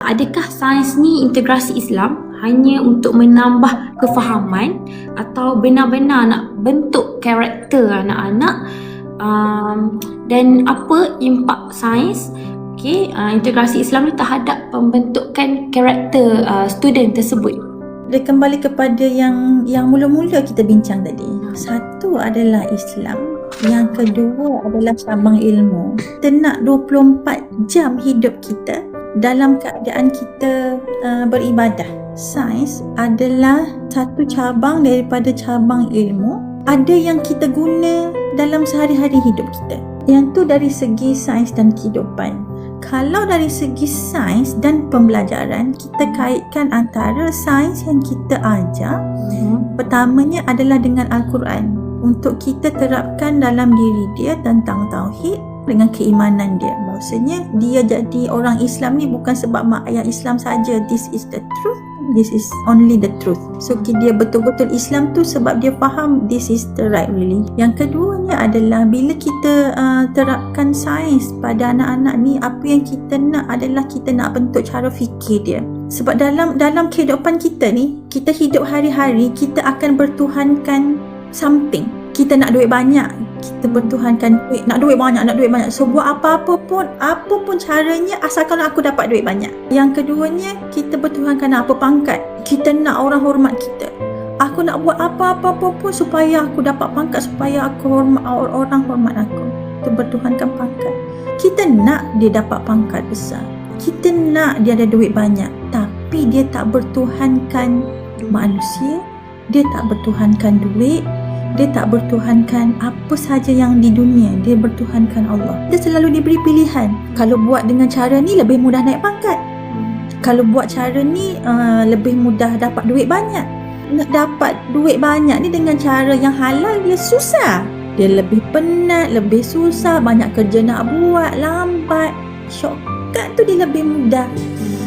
Adakah sains ni integrasi Islam hanya untuk menambah kefahaman atau benar-benar nak bentuk karakter anak-anak, dan apa impak sains integrasi Islam ni terhadap pembentukan karakter student tersebut? Dia kembali kepada yang mula-mula kita bincang tadi. Satu adalah Islam, yang kedua adalah cabang ilmu. Kita nak 24 jam hidup kita dalam keadaan kita beribadah. Sains adalah satu cabang daripada cabang ilmu. Ada yang kita guna dalam sehari-hari hidup kita. Yang tu dari segi sains dan kehidupan. Kalau dari segi sains dan pembelajaran, kita kaitkan antara sains yang kita ajar. Pertamanya adalah dengan Al-Quran. Untuk kita terapkan dalam diri dia tentang tauhid dengan keimanan dia. Maksudnya dia jadi orang Islam ni bukan sebab mak ayah Islam saja. This is the truth. This is only the truth. So dia betul-betul Islam tu sebab dia faham this is the right really. Yang keduanya adalah bila kita terapkan sains pada anak-anak ni, apa yang kita nak adalah kita nak bentuk cara fikir dia. Sebab dalam kehidupan kita ni, kita hidup hari-hari, kita akan bertuhankan something. Kita nak duit banyak, kita bertuhankan duit, nak duit banyak. So buat apa pun caranya asalkan aku dapat duit banyak. Yang keduanya, kita bertuhankan apa? Pangkat. Kita nak orang hormat kita. Aku nak buat apa-apa pun supaya aku dapat pangkat, supaya orang hormat aku. Kita bertuhankan pangkat. Kita nak dia dapat pangkat besar. Kita nak dia ada duit banyak. Tapi dia tak bertuhankan manusia, dia tak bertuhankan duit, dia tak bertuhankan apa saja yang di dunia. Dia bertuhankan Allah. Dia selalu diberi pilihan. Kalau buat dengan cara ni lebih mudah naik pangkat. Kalau buat cara ni lebih mudah dapat duit banyak. Nak dapat duit banyak ni dengan cara yang halal dia susah. Dia lebih penat, lebih susah, banyak kerja nak buat, lambat. Shortcut tu dia lebih mudah.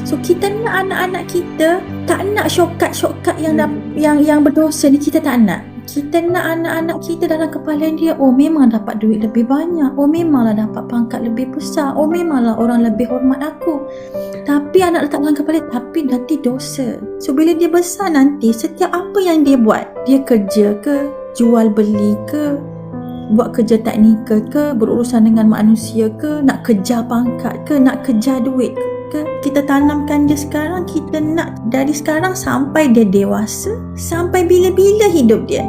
So kita nak anak-anak kita tak nak shortcut yang berdosa ni, kita tak nak. Kita nak anak-anak kita dalam kepala dia, oh memang dapat duit lebih banyak, oh memanglah dapat pangkat lebih besar, oh memanglah orang lebih hormat aku. Tapi anak letak dalam kepala, tapi nanti dosa. So bila dia besar nanti, setiap apa yang dia buat, dia kerja ke, jual beli ke, buat kerja teknikal ke, berurusan dengan manusia ke, nak kejar pangkat ke, nak kejar duit ke, kita tanamkan dia sekarang. Kita nak dari sekarang sampai dia dewasa, sampai bila-bila hidup dia.